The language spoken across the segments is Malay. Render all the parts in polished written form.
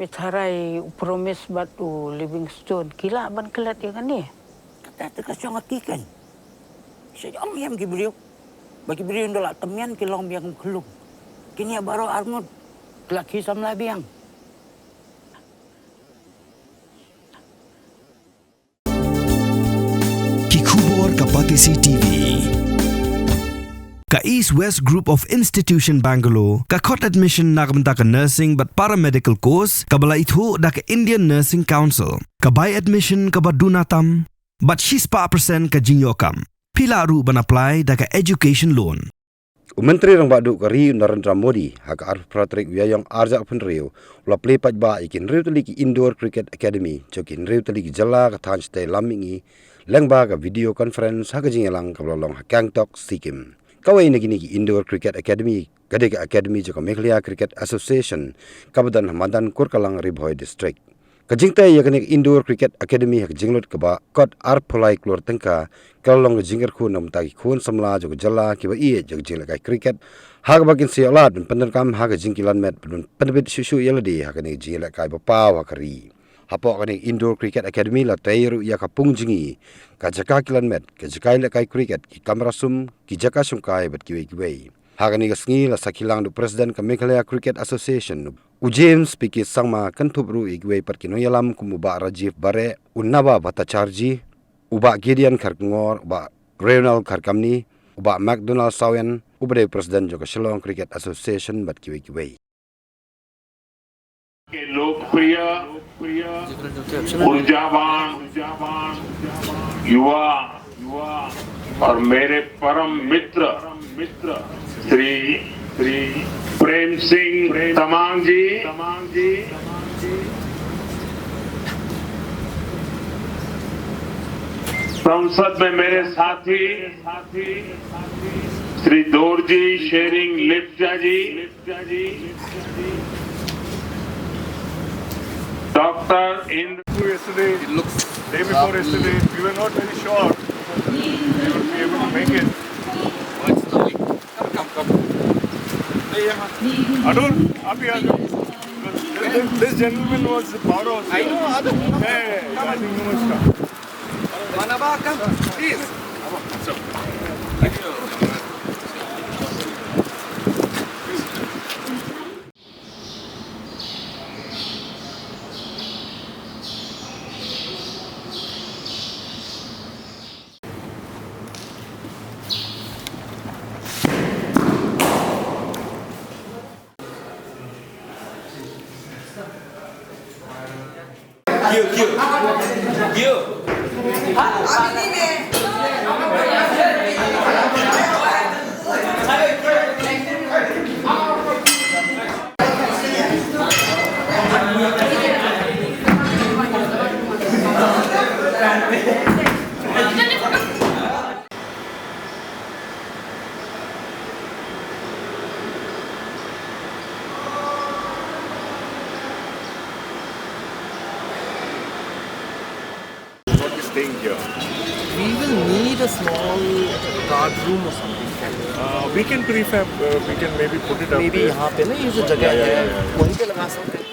Mitharay promise batu Livingstone. Kila ban kelat ya kan ni? Kata terkasih ngatikan. Saya am beliau. Bagi beliau ndola temian kilong biang kelung. Kini baru armut kelaki samla biang. Kikubor Kapatisi TV. Ka East West Group of Institution Bangalore, ka kot admission nakamta ka nursing but paramedical course, ka bala ithu da ka Indian Nursing Council, ka by admission ka badunatam, but 6% ka jinyokam. Pila ru ban apply da ka education loan. Menteri rang badu kari Narendra Modi hak arf pratrik wiayang arja pun riu ula plepat ba ikin riu tali ki Indoor Cricket Academy jokin riu tali ki jala ka than stay lamingi lengba ka video conference hak jingelang ka lolong Gangtok Sikkim. Kawai nagini ki Indoor Cricket Academy gade ka academy joka Meghalaya Cricket Association kabadan Hamadan Kurkalang Ribhoi District. Kajingtai yakni Indoor Cricket Academy hak jinglot kaba kot arpolai klor tengka kalong jinger khu nam taki khun samla jog jala kiba ie jog jingla kai cricket hak bakin siolat penerkam hak jingkilan met penun penbit susu yeladi hak ni jingla kai bapaw hakari hapok kani Indoor Cricket Academy la tairu ya kapung jingi ka jaka kilan met ka jakai la kai cricket ki kamrasum ki jaka sungkai bat kiwei hak ni gasngi la sakilang du president ka Meghalaya Cricket Association James Piki Sangma Kantubru igwe perkino yalam kumuba Rajiv Bare Unnaba Bhattacharji uba Gideon Kharkngor uba Renal Kharkamni uba McDonald Sawen ubade President joka Shillong Cricket Association bat kiwe के लोकप्रिय ऊर्जावान युवा और मेरे परम मित्र श्री प्रेम सिंह तमांग जी संसद में मेरे साथी श्री दोरजी शेरिंग लिप्चा जी Dr. Indra. Yesterday, day before yesterday, we were not very sure we would be able to make it. Come. Adul, up here. This gentleman was the power of. I know, Adul. Hey, I think you must come. Manaba, come, please. Thank you. Staying here. We will need a small guard room or something. We can prefab. We can maybe put it up. Maybe यहाँ पे ना ये जो जगह है वहीं पे लगा सकते हैं.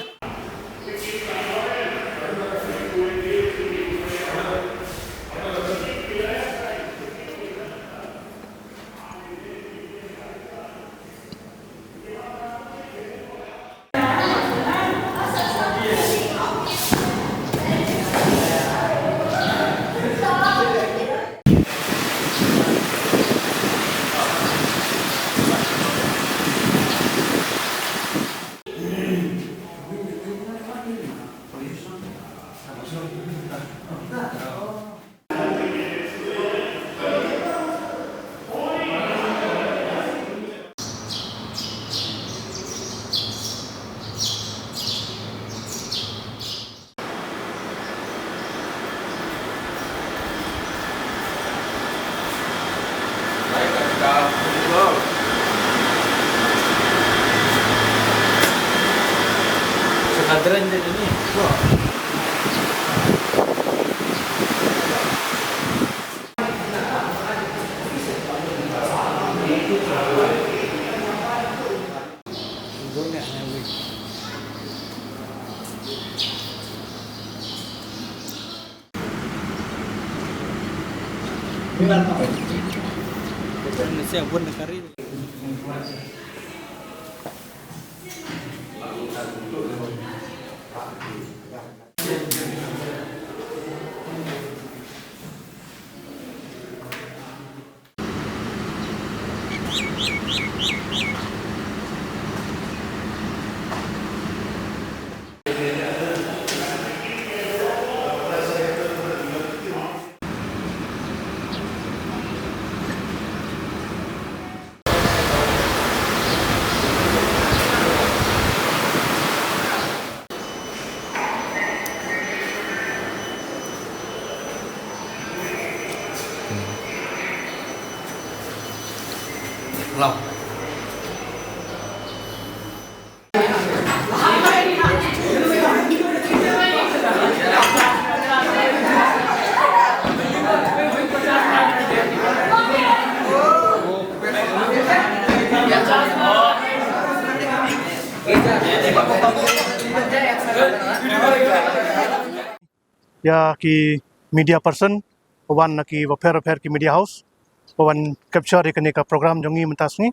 Sekadaran dia ni. Ya ki media person wan ki wafer ki media house wan capture ikani ka program jongi mentas ni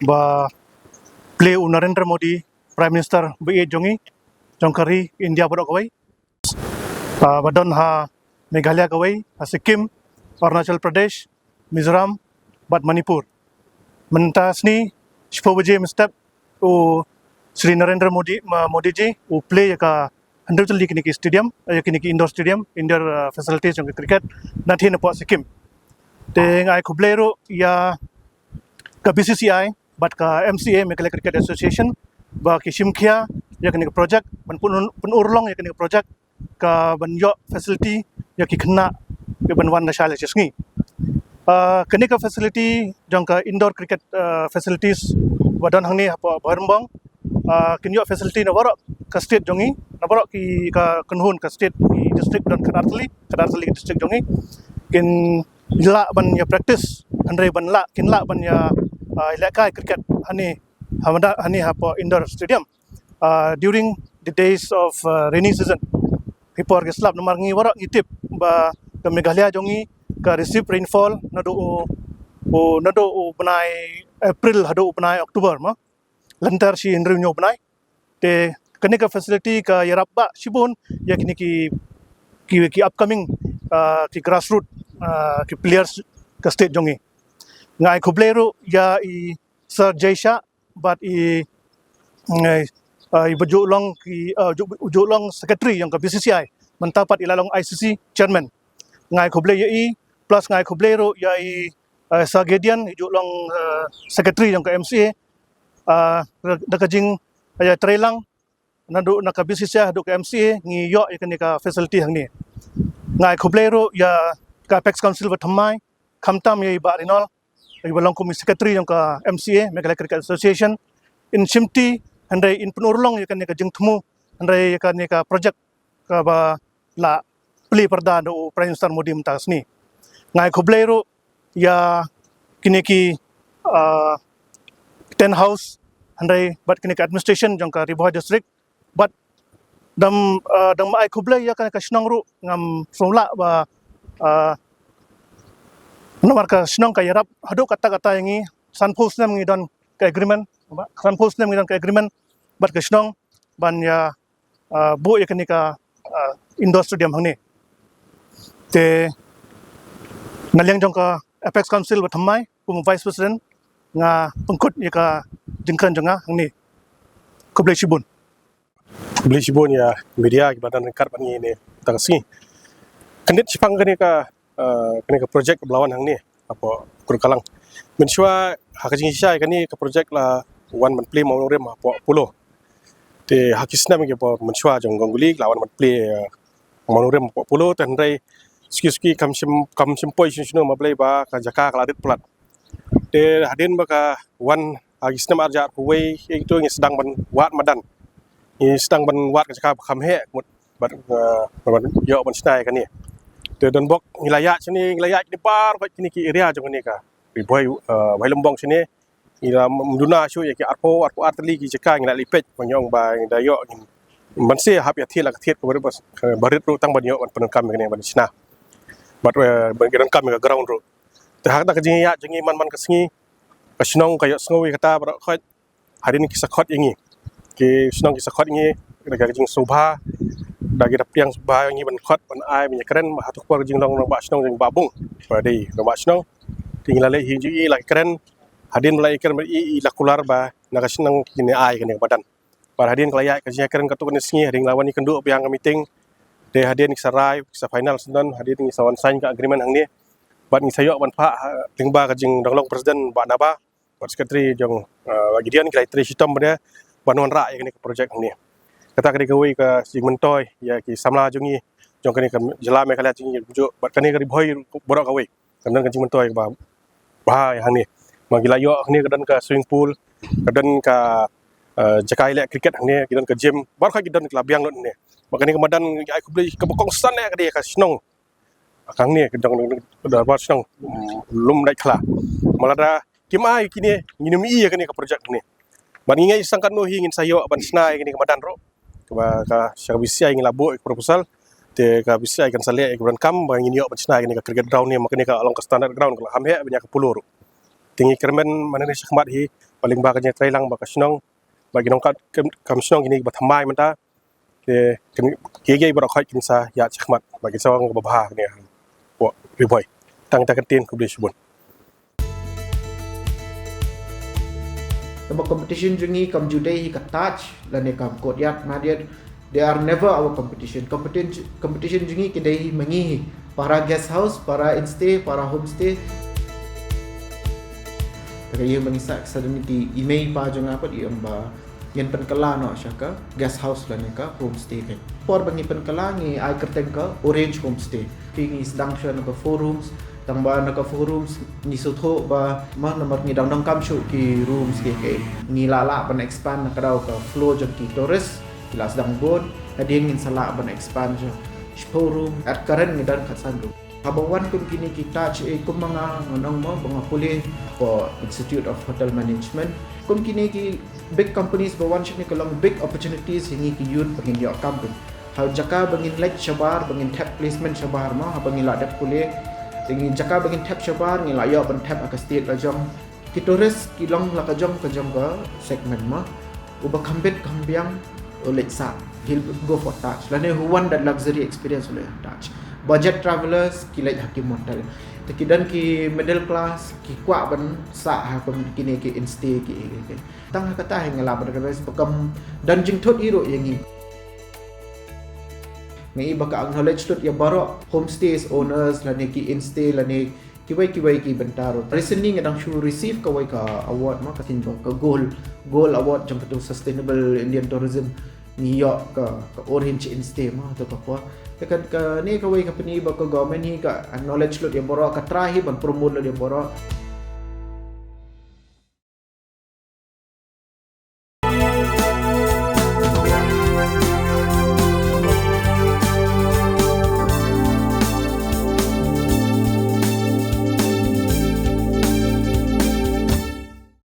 ba play Narendra Modi Prime Minister be jongi jongkari India bodok kawai badon ha Meghalaya kawai ha Sikkim Arunachal Pradesh Mizoram bat Manipur mentas ni 10 baje mestap u Sri Narendra Modi ji u play ka 100 kini ki stadium kini ki indoor stadium indoor facilities jong cricket nathi na po Sikkim te ngai khublero ya ka BCCI bat ka MCA Meghalaya Cricket Association ba ki simkhia ya kini project ban pun urlong ya kini project ka ban yo facility ya ki khna ke ban wan national chesngi kini ka facility jong ka indoor cricket facilities badan hangni apa barmbang kini yo facility na warok ka state jongi na warok ki ka kunhun ka state ki district dan Kadartali district jongi kin la ban ya practice andre ban la kin la ban ya ilakai cricket hani hamada hani apa indoor stadium during the days of rainy season hipor ke slab nomor ngi warok ngitip ba ke Meghalaya jongi ka receive rainfall nado benai April hado benai Oktober ma lantar si indri nyo benai te kini ka facility ka yarap ba sibun ya kini ki upcoming ki grassroots ki players ka state jongi ngai khublero ya i Sir Jaisha but i bujulong ki bujulong secretary yang ka BCCI mentapat ilalong ICC chairman ngai khuble ya i plus ngai khublero ya i Sir Gideon ijulong secretary yang ka MCA dakajing ya trelang nadu na ka BCCI hadu ka MCA ngi yo ikani ka facility hangni ngai khublero ya ka Apex Council bathamai khamtam ye ba rinol ibalong ko secretary yang ka MCA Meghalaya Cricket Association in simti handai in penurlong ikani ka jingthmu handai ikani ka project ka ba la pli perda do Prime Minister Modi mentasni ngai khublero ya kini ki ten house handai bat kini ka administration jong ka Riboha district but dam ai khuble ya ka snong ru ngam somla ba nomor ka snong ka yarap hadu kata-kata yangi sanpos nam ngi don ka agreement sanpos nam ngi don ka agreement bat ka snong ban ya bu ya kini ka indoor stadium hangni te nalyang jong ka Apex Council bathamai pum vice president nga pengkut ya ka jingkan jonga hangni kublai sibun beli sibun ya media ki badan kat pani ni tangsi kendit sipang kani ka projek belawan hang ni apa kurkalang mensua hakajing isya kani ka projek la wan man play mau rem apa pulo te hakisna mi apa mensua jong gongguli lawan man play mau rem apa pulo tan rai ski kam sim poi sino ma play ba ka jaka kaladit plat te hadin ba ka wan hakisna arja kuwei itu ngi sedang ban wat madan ni sedang ban wat ka jaka kam he mut bat yo ban snai kan ni te don bok ngilaya sini ngilaya ni par ba kini ki area jong ni ka bi boy wai lombong sini ira mduna shu ya ki arpo artli ki jaka ngila lipet banyong ba da yo มันเสียหับยาเทียละเทียก็บริรุตั้งบัญญัติวันปนกรรมกันเนี่ยบัญชนะบัดบัญญัติกรรมกับ ground รุแต่หากตากจริงยะจริงมันก็สิ่งก็ชนองก็ยศงวิคตาบรค่อยhari ni kisah kot ini ke senang kisah kot ini daga jing subha daga dapiang subha ini ban kot ban ai ban keren hatu por jing long ba senang jing babung pada ba senang tinggal le hi ji la keren hadin mulai keren i lakular ba naga senang kini ai kan badan pada hadin kelaya ka jing keren katuk ni singi hadin lawan ni kendu biang meeting de hadin kisah rai kisah final sendan hadin ni sawan sign ka agreement hang ni ban ni sayo ban pa lingba ka jing donglong presiden ba naba Pak Sekretari jong bagi dia ni kriteria sistem dia banuan rak yang ni ke projek ni. Kata kali kawai ke si mentoy ya ki samla jong ni jong kani ke jela me kala jing bujuk bat kani ke boy borok kawai. Kemudian ke mentoy ke bah yang ni. Magi layo ni kedan ke swimming pool, kedan ke jakai lek cricket ni, kedan ke gym, bar ka kedan ke labiang lot ni. Makani ke madan ai ku beli ke bokong san ni ke dia ke senong. Kang ni kedang dah buat senong lum dai kala. Malada Kimai kini nginumi iya kini ke projek ni. Ban ingai sangkan no ingin sayo ban snai kini ke madan ro. Ka sya bisia ingin labu proposal te ka bisia ikan sale ke ban kam ban ingin yo ban snai kini ke cricket ground ni makani ka along ke standard ground kalau hamhe banyak ke pulur. Tinggi kermen mana ni sakmat hi paling ba ka nya trailang ba ka snong bagi nong kam snong kini ba thamai menta te kege ba khoi kin sa ya sakmat bagi sawang ba bah ni po riboy tang ta kantin ku beli subun. Nama competition jungi kam jude hi ka touch lane kam kodyat madiat they are never our competition jungi kidai hi mangi para guest house para instay para homestay kaya mangisa suddenly ki email pa jong apa di amba yen penkala no syaka guest house lane ka homestay kan por bangi penkala ngi ai kerten ka orange homestay ki sedang sya no 4 rooms tang ba naka forums ni sotho ba ma nomor ni dang kam show ki rooms ke ni la ban expand na kadau ka floor jong ki torres kilas dang bod hadin ngin sala ban expand jo showroom at current ni dan khasandu habawan kun kini kita kum mga ngonong mo mga puli for Institute of Hotel Management kum kini ki big companies bawan shik ni kalong big opportunities hingi ki yun pagin yo company ha jaka bangin like shabar bangin tap placement shabar ma ha bangin la dak puli tingin jaka bagin tap shabar ngi layo ban tap ak state la jong kitores kilong la ka jong ka segment ma uba kambet kambiang oleh sa he'll go for touch lane who want that luxury experience oleh touch budget travelers kilai hakim hotel tekidan ki middle class ki kwa ban sa ha pem kini ki instay ki tang kata ngala ban ka bekam dan jing thot iro yangi ngai baka acknowledge tot ya baro homestays owners lane ki instay lane kiwai ki bentaro recently ngadang shu receive kawai ka award ma katin ka gold award jang to sustainable Indian tourism ni yo ka orange instay ma to ka tekan ka ni kawai company ba ka government hi ka acknowledge lot ya baro ka try ban promote lot ya baro